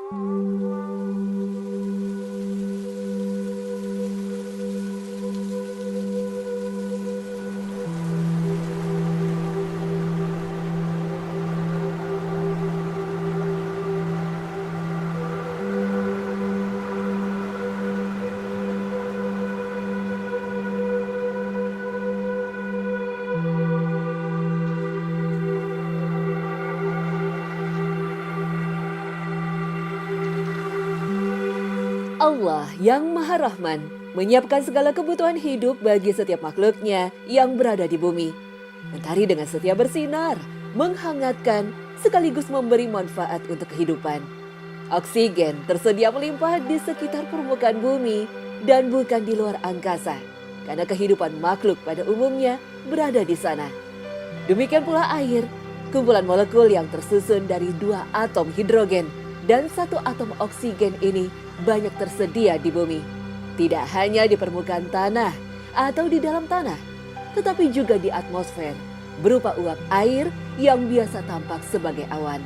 Allah yang Maha Rahman menyiapkan segala kebutuhan hidup bagi setiap makhluknya yang berada di bumi. Mentari dengan setia bersinar, menghangatkan sekaligus memberi manfaat untuk kehidupan. Oksigen tersedia melimpah di sekitar permukaan bumi dan bukan di luar angkasa, karena kehidupan makhluk pada umumnya berada di sana. Demikian pula air, kumpulan molekul yang tersusun dari 2 atom hidrogen dan 1 atom oksigen ini banyak tersedia di bumi. Tidak hanya di permukaan tanah atau di dalam tanah, tetapi juga di atmosfer berupa uap air yang biasa tampak sebagai awan.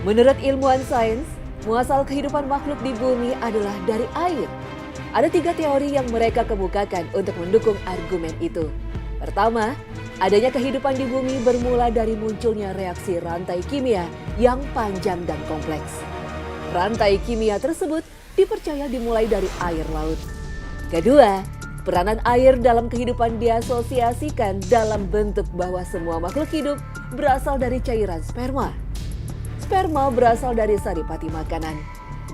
Menurut ilmuwan sains, muasal kehidupan makhluk di bumi adalah dari air. Ada 3 teori yang mereka kemukakan untuk mendukung argumen itu. Pertama, adanya kehidupan di bumi bermula dari munculnya reaksi rantai kimia yang panjang dan kompleks. Rantai kimia tersebut dipercaya dimulai dari air laut. Kedua, peranan air dalam kehidupan diasosiasikan dalam bentuk bahwa semua makhluk hidup berasal dari cairan sperma. Sperma berasal dari saripati makanan,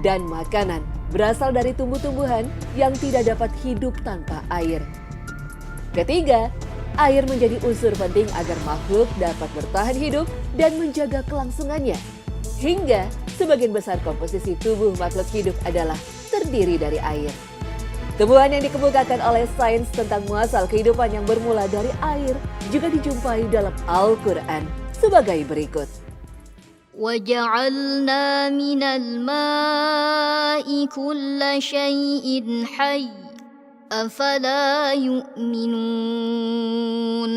dan makanan berasal dari tumbuh-tumbuhan yang tidak dapat hidup tanpa air. Ketiga, air menjadi unsur penting agar makhluk dapat bertahan hidup dan menjaga kelangsungannya. Hingga sebagian besar komposisi tubuh makhluk hidup adalah terdiri dari air. Temuan yang dikemukakan oleh sains tentang muasal kehidupan yang bermula dari air juga dijumpai dalam Al-Quran sebagai berikut. وَجَعَلْنَا مِنَ الْمَاءِ كُلَّ شَيْءٍ حَيٍّ أَفَلَا يُؤْمِنُونَ.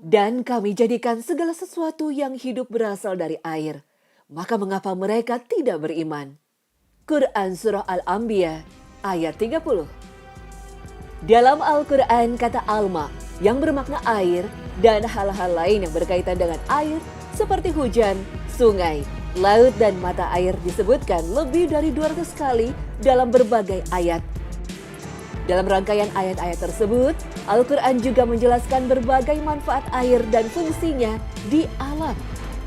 Dan kami jadikan segala sesuatu yang hidup berasal dari air. Maka mengapa mereka tidak beriman? Quran Surah Al-Anbiya ayat 30. Dalam Al-Quran kata alma yang bermakna air dan hal-hal lain yang berkaitan dengan air seperti hujan, sungai, laut dan mata air disebutkan lebih dari 200 kali dalam berbagai ayat. Dalam rangkaian ayat-ayat tersebut, Al-Quran juga menjelaskan berbagai manfaat air dan fungsinya di alam.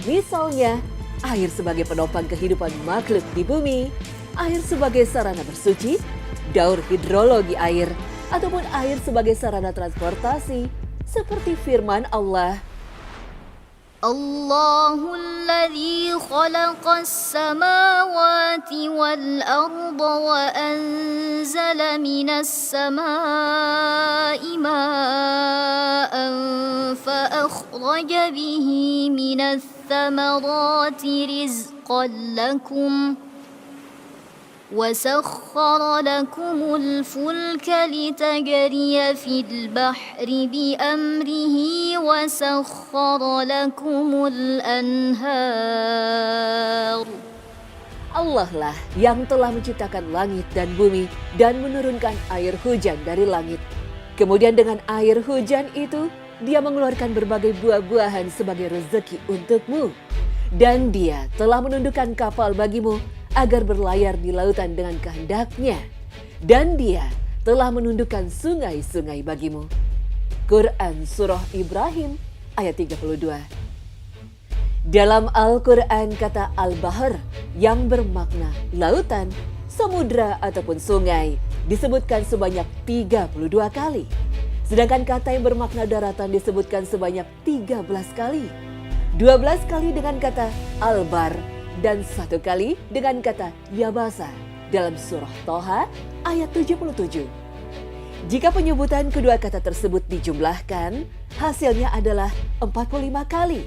Misalnya, air sebagai penopang kehidupan makhluk di bumi, air sebagai sarana bersuci, daur hidrologi air, ataupun air sebagai sarana transportasi, seperti firman Allah. الله الذي خلق السماوات والأرض وأنزل من السماء ماء فأخرج به من الثمرات رزقا لكم وسخر لكم الفلك لتجري في البحر بأمره وسخر لكم الأنهار. Allah lah yang telah menciptakan langit dan bumi dan menurunkan air hujan dari langit. Kemudian dengan air hujan itu, Dia mengeluarkan berbagai buah-buahan sebagai rezeki untukmu. Dan Dia telah menundukkan kapal bagimu agar berlayar di lautan dengan kehendaknya. Dan Dia telah menundukkan sungai-sungai bagimu. Quran Surah Ibrahim ayat 32. Dalam Al-Quran kata Al-Bahr yang bermakna lautan, samudra ataupun sungai disebutkan sebanyak 32 kali. Sedangkan kata yang bermakna daratan disebutkan sebanyak 13 kali. 12 kali dengan kata Al-Bar dan 1 kali dengan kata Yabasa dalam surah Toha ayat 77. Jika penyebutan kedua kata tersebut dijumlahkan, hasilnya adalah 45 kali.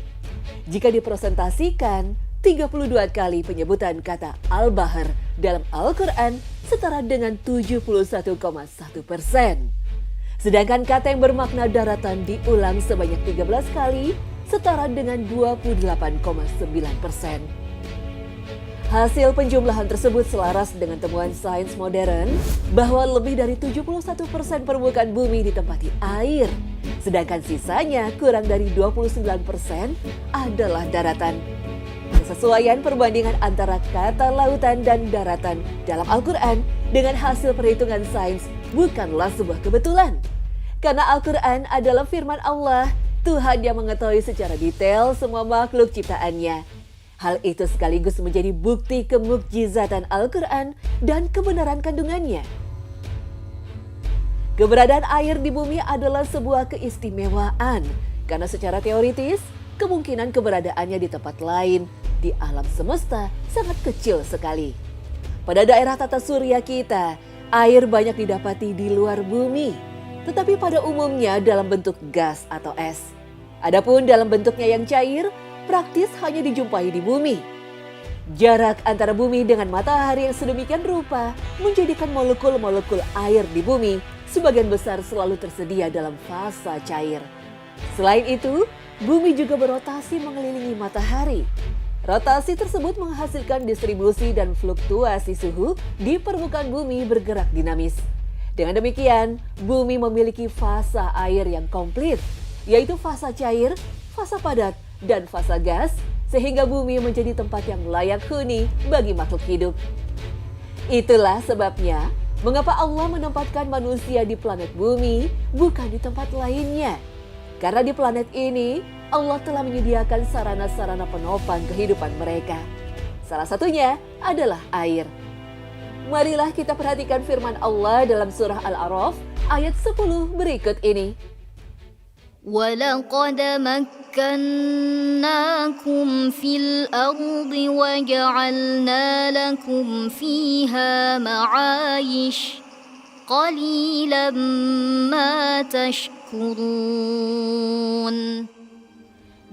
Jika dipresentasikan, 32 kali penyebutan kata Al-Bahr dalam Al-Quran setara dengan 71,1%. Sedangkan kata yang bermakna daratan diulang sebanyak 13 kali, setara dengan 28,9%. Hasil penjumlahan tersebut selaras dengan temuan sains modern bahwa lebih dari 71% permukaan bumi ditempati air, sedangkan sisanya kurang dari 29% adalah daratan. Kesesuaian perbandingan antara kata lautan dan daratan dalam Al-Quran dengan hasil perhitungan sains bukanlah sebuah kebetulan. Karena Al-Quran adalah firman Allah, Tuhan yang mengetahui secara detail semua makhluk ciptaannya. Hal itu sekaligus menjadi bukti kemukjizatan Al-Quran dan kebenaran kandungannya. Keberadaan air di bumi adalah sebuah keistimewaan, karena secara teoritis, kemungkinan keberadaannya di tempat lain di alam semesta sangat kecil sekali. Pada daerah tata surya kita, air banyak didapati di luar bumi, tetapi pada umumnya dalam bentuk gas atau es. Adapun dalam bentuknya yang cair, praktis hanya dijumpai di bumi. Jarak antara bumi dengan matahari yang sedemikian rupa menjadikan molekul-molekul air di bumi sebagian besar selalu tersedia dalam fasa cair. Selain itu, bumi juga berotasi mengelilingi matahari. Rotasi tersebut menghasilkan distribusi dan fluktuasi suhu di permukaan bumi bergerak dinamis. Dengan demikian, bumi memiliki fasa air yang komplit, yaitu fasa cair, fasa padat, dan fasa gas, sehingga bumi menjadi tempat yang layak huni bagi makhluk hidup. Itulah sebabnya, mengapa Allah menempatkan manusia di planet bumi, bukan di tempat lainnya. Karena di planet ini, Allah telah menyediakan sarana-sarana penopang kehidupan mereka. Salah satunya adalah air. Marilah kita perhatikan firman Allah dalam surah Al-A'raf ayat 10 berikut ini. وَلَقَدْ مَكَّنَّاكُمْ فِي الْأَرْضِ وَجَعَلْنَا لَكُمْ فِيهَا مَعَايِشَ قَلِيلًا مَا تَشْكُرُونَ.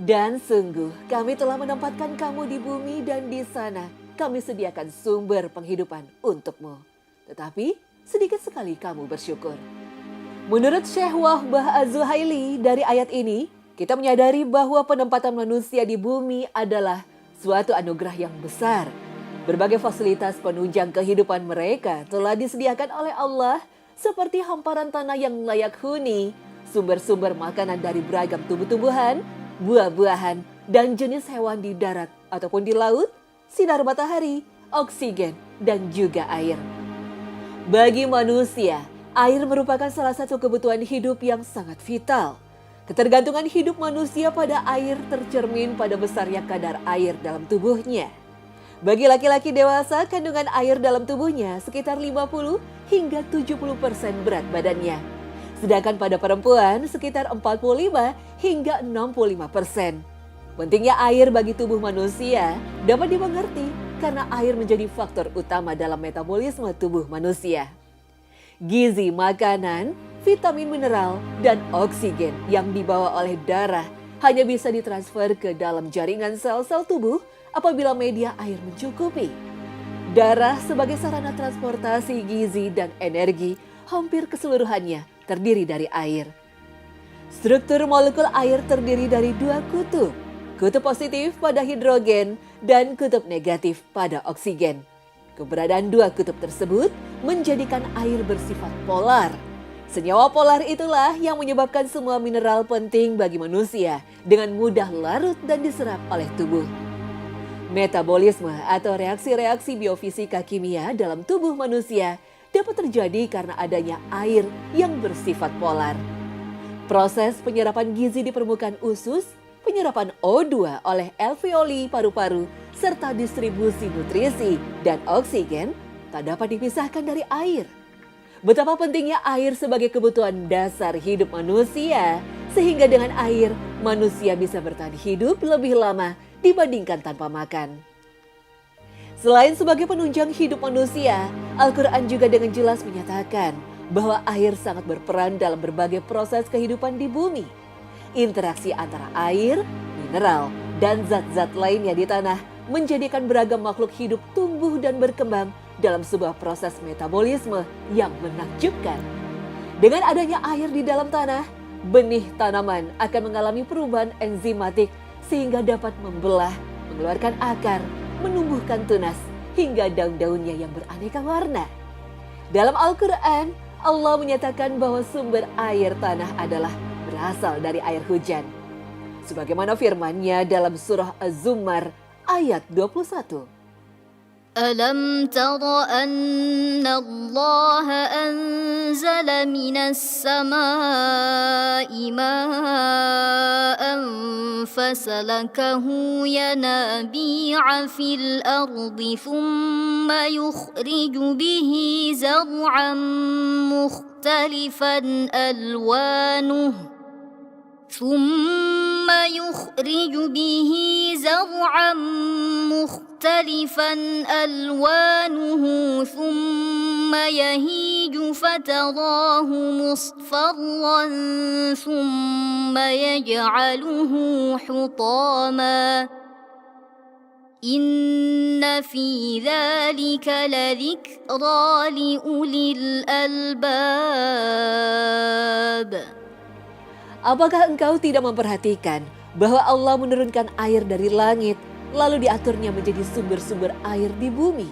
Dan sungguh kami telah menempatkan kamu di bumi dan di sana kami sediakan sumber penghidupan untukmu. Tetapi sedikit sekali kamu bersyukur. Menurut Syekh Wahbah Az-Zuhaili dari ayat ini, kita menyadari bahwa penempatan manusia di bumi adalah suatu anugerah yang besar. Berbagai fasilitas penunjang kehidupan mereka telah disediakan oleh Allah seperti hamparan tanah yang layak huni, sumber-sumber makanan dari beragam tumbuh-tumbuhan, buah-buahan, dan jenis hewan di darat ataupun di laut, sinar matahari, oksigen, dan juga air. Bagi manusia, air merupakan salah satu kebutuhan hidup yang sangat vital. Ketergantungan hidup manusia pada air tercermin pada besarnya kadar air dalam tubuhnya. Bagi laki-laki dewasa, kandungan air dalam tubuhnya sekitar 50 hingga 70% berat badannya. Sedangkan pada perempuan sekitar 45 hingga 65%. Pentingnya air bagi tubuh manusia dapat dimengerti karena air menjadi faktor utama dalam metabolisme tubuh manusia. Gizi makanan, vitamin mineral, dan oksigen yang dibawa oleh darah hanya bisa ditransfer ke dalam jaringan sel-sel tubuh apabila media air mencukupi. Darah sebagai sarana transportasi gizi dan energi hampir keseluruhannya terdiri dari air. Struktur molekul air terdiri dari dua kutub. Kutub positif pada hidrogen dan kutub negatif pada oksigen. Keberadaan dua kutub tersebut menjadikan air bersifat polar. Senyawa polar itulah yang menyebabkan semua mineral penting bagi manusia dengan mudah larut dan diserap oleh tubuh. Metabolisme atau reaksi-reaksi biofisika kimia dalam tubuh manusia dapat terjadi karena adanya air yang bersifat polar. Proses penyerapan gizi di permukaan usus, penyerapan O2 oleh alveoli paru-paru, serta distribusi nutrisi dan oksigen tak dapat dipisahkan dari air. Betapa pentingnya air sebagai kebutuhan dasar hidup manusia, sehingga dengan air manusia bisa bertahan hidup lebih lama dibandingkan tanpa makan. Selain sebagai penunjang hidup manusia, Al-Quran juga dengan jelas menyatakan bahwa air sangat berperan dalam berbagai proses kehidupan di bumi. Interaksi antara air, mineral, dan zat-zat lainnya di tanah menjadikan beragam makhluk hidup tumbuh dan berkembang dalam sebuah proses metabolisme yang menakjubkan. Dengan adanya air di dalam tanah, benih tanaman akan mengalami perubahan enzimatik sehingga dapat membelah, mengeluarkan akar, menumbuhkan tunas, hingga daun-daunnya yang beraneka warna. Dalam Al-Quran, Allah menyatakan bahwa sumber air tanah adalah berasal dari air hujan. Sebagaimana firman-Nya dalam surah Az-Zumar ayat 21. ألم تر أن الله أنزل من السماء ماء فسلكه ينابيع في الأرض ثم يخرج به زرعا مختلفا ألوانه ثم يهيج فتراه مصفرا ثم يجعله حطاما إن في ذلك لذكرى لأولي الألباب. Apakah engkau tidak memperhatikan bahwa Allah menurunkan air dari langit, lalu diaturnya menjadi sumber-sumber air di bumi?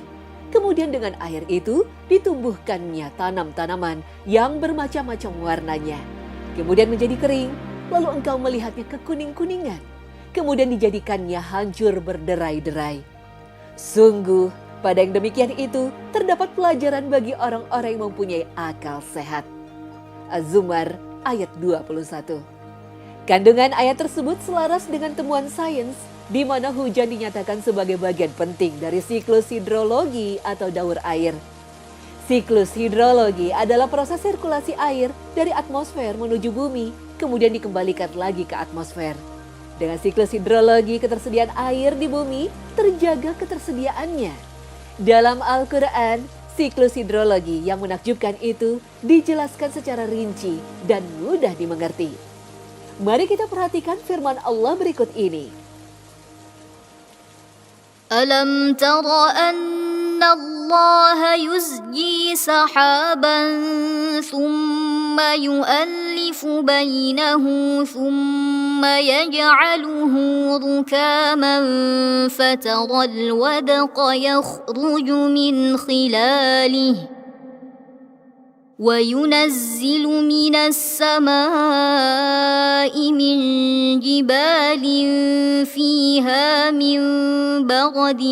Kemudian dengan air itu ditumbuhkannya tanam-tanaman yang bermacam-macam warnanya. Kemudian menjadi kering, lalu engkau melihatnya kekuning-kuningan. Kemudian dijadikannya hancur berderai-derai. Sungguh, pada yang demikian itu terdapat pelajaran bagi orang-orang yang mempunyai akal sehat. Az-Zumar ayat 21. Kandungan ayat tersebut selaras dengan temuan sains di mana hujan dinyatakan sebagai bagian penting dari siklus hidrologi atau daur air. Siklus hidrologi adalah proses sirkulasi air dari atmosfer menuju bumi, kemudian dikembalikan lagi ke atmosfer. Dengan siklus hidrologi, ketersediaan air di bumi terjaga ketersediaannya. Dalam Al-Quran, siklus hidrologi yang menakjubkan itu dijelaskan secara rinci dan mudah dimengerti. Mari kita perhatikan firman Allah berikut ini. ألم تر أن الله يزجي سحابا ثم يؤلف بينه ثم يجعله ركاما فترى الودق يخرج من خلاله وينزل من السماء من جبال فيها من برد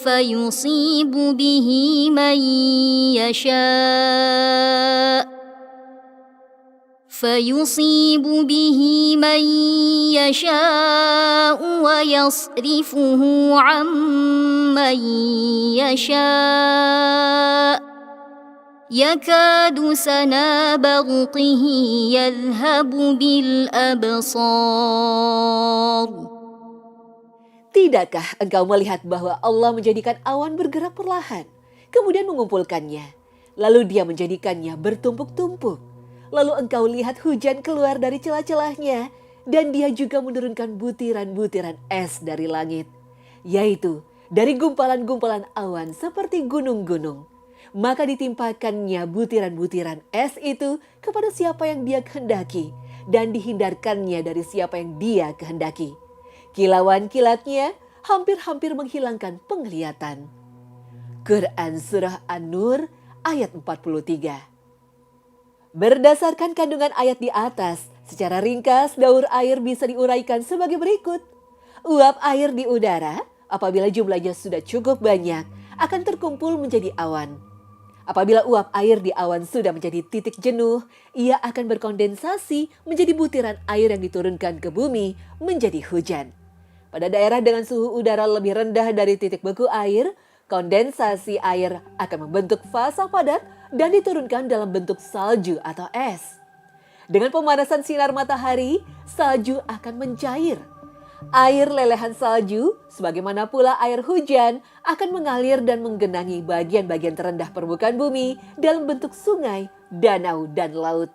فيصيب به من يشاء ويصرفه عن من يشاء يكاد سنا برقه يذهب بالأبصار. Tidakkah engkau melihat bahwa Allah menjadikan awan bergerak perlahan, kemudian mengumpulkannya, lalu Dia menjadikannya bertumpuk-tumpuk. Lalu engkau lihat hujan keluar dari celah-celahnya, dan Dia juga menurunkan butiran-butiran es dari langit, yaitu dari gumpalan-gumpalan awan seperti gunung-gunung. Maka ditimpakannya butiran-butiran es itu kepada siapa yang Dia kehendaki, dan dihindarkannya dari siapa yang Dia kehendaki. Kilauan kilatnya hampir-hampir menghilangkan penglihatan. Quran Surah An-Nur ayat 43. Berdasarkan kandungan ayat di atas, secara ringkas daur air bisa diuraikan sebagai berikut. Uap air di udara apabila jumlahnya sudah cukup banyak akan terkumpul menjadi awan. Apabila uap air di awan sudah menjadi titik jenuh, ia akan berkondensasi menjadi butiran air yang diturunkan ke bumi menjadi hujan. Pada daerah dengan suhu udara lebih rendah dari titik beku air, kondensasi air akan membentuk fasa padat dan diturunkan dalam bentuk salju atau es. Dengan pemanasan sinar matahari, salju akan mencair. Air lelehan salju, sebagaimana pula air hujan, akan mengalir dan menggenangi bagian-bagian terendah permukaan bumi dalam bentuk sungai, danau, dan laut.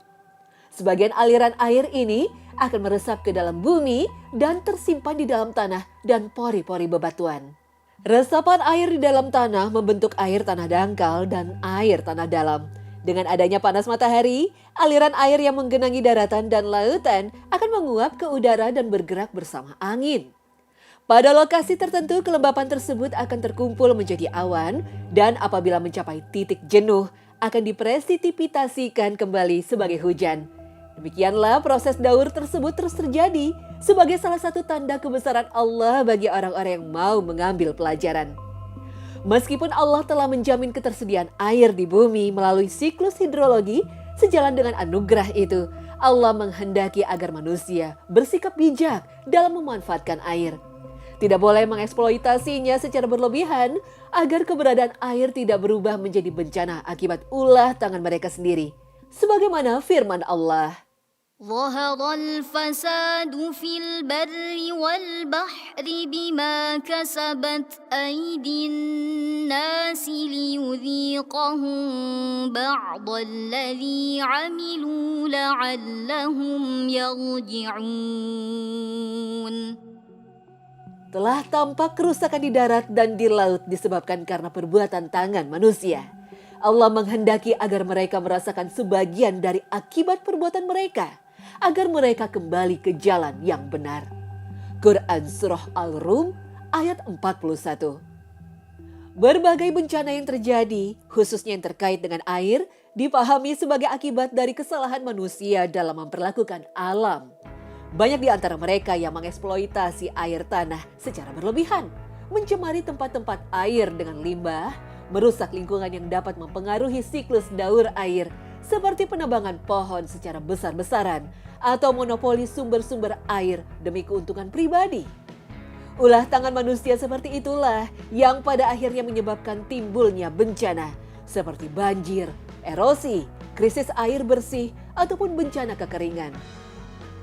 Sebagian aliran air ini akan meresap ke dalam bumi dan tersimpan di dalam tanah dan pori-pori bebatuan. Resapan air di dalam tanah membentuk air tanah dangkal dan air tanah dalam. Dengan adanya panas matahari, aliran air yang menggenangi daratan dan lautan akan menguap ke udara dan bergerak bersama angin. Pada lokasi tertentu, kelembapan tersebut akan terkumpul menjadi awan dan apabila mencapai titik jenuh, akan dipresipitasikan kembali sebagai hujan. Demikianlah proses daur tersebut terus terjadi sebagai salah satu tanda kebesaran Allah bagi orang-orang yang mau mengambil pelajaran. Meskipun Allah telah menjamin ketersediaan air di bumi melalui siklus hidrologi, sejalan dengan anugerah itu, Allah menghendaki agar manusia bersikap bijak dalam memanfaatkan air. Tidak boleh mengeksploitasinya secara berlebihan agar keberadaan air tidak berubah menjadi bencana akibat ulah tangan mereka sendiri. Sebagaimana firman Allah. ظهر الفساد في البر والبحر بما كسبت أيدي الناس ليذيقهم بعض الذي عملوا لعلهم يرجعون. Telah tampak kerusakan di darat dan di laut disebabkan karena perbuatan tangan manusia. Allah menghendaki agar mereka merasakan sebagian dari akibat perbuatan mereka, agar mereka kembali ke jalan yang benar. Quran Surah Al-Rum ayat 41. Berbagai bencana yang terjadi, khususnya yang terkait dengan air, dipahami sebagai akibat dari kesalahan manusia dalam memperlakukan alam. Banyak di antara mereka yang mengeksploitasi air tanah secara berlebihan, mencemari tempat-tempat air dengan limbah, merusak lingkungan yang dapat mempengaruhi siklus daur air, seperti penebangan pohon secara besar-besaran atau monopoli sumber-sumber air demi keuntungan pribadi. Ulah tangan manusia seperti itulah yang pada akhirnya menyebabkan timbulnya bencana seperti banjir, erosi, krisis air bersih, ataupun bencana kekeringan.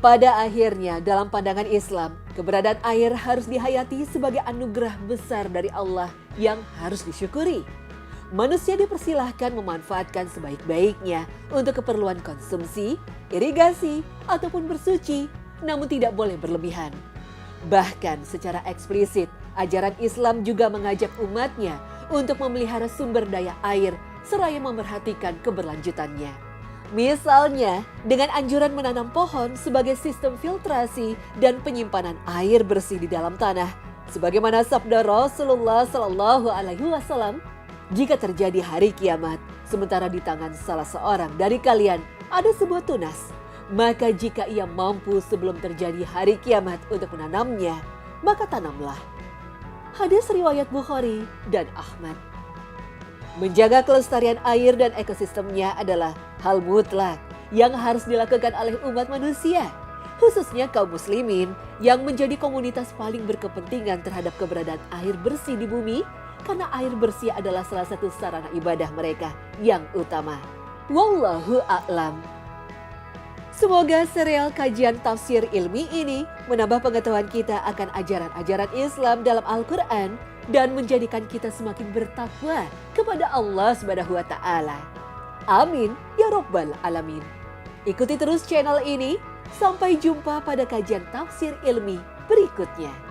Pada akhirnya dalam pandangan Islam, keberadaan air harus dihayati sebagai anugerah besar dari Allah yang harus disyukuri. Manusia dipersilahkan memanfaatkan sebaik-baiknya untuk keperluan konsumsi, irigasi, ataupun bersuci, namun tidak boleh berlebihan. Bahkan secara eksplisit, ajaran Islam juga mengajak umatnya untuk memelihara sumber daya air seraya memerhatikan keberlanjutannya. Misalnya, dengan anjuran menanam pohon sebagai sistem filtrasi dan penyimpanan air bersih di dalam tanah. Sebagaimana sabda Rasulullah SAW, jika terjadi hari kiamat, sementara di tangan salah seorang dari kalian ada sebuah tunas, maka jika ia mampu sebelum terjadi hari kiamat untuk menanamnya, maka tanamlah. Hadis riwayat Bukhari dan Ahmad. Menjaga kelestarian air dan ekosistemnya adalah hal mutlak yang harus dilakukan oleh umat manusia, khususnya kaum muslimin yang menjadi komunitas paling berkepentingan terhadap keberadaan air bersih di bumi, karena air bersih adalah salah satu sarana ibadah mereka yang utama. Wallahu a'lam. Semoga serial kajian tafsir ilmi ini menambah pengetahuan kita akan ajaran-ajaran Islam dalam Al-Quran dan menjadikan kita semakin bertakwa kepada Allah Subhanahu wa Ta'ala. Amin ya Rabbal Alamin. Ikuti terus channel ini. Sampai jumpa pada kajian tafsir ilmi berikutnya.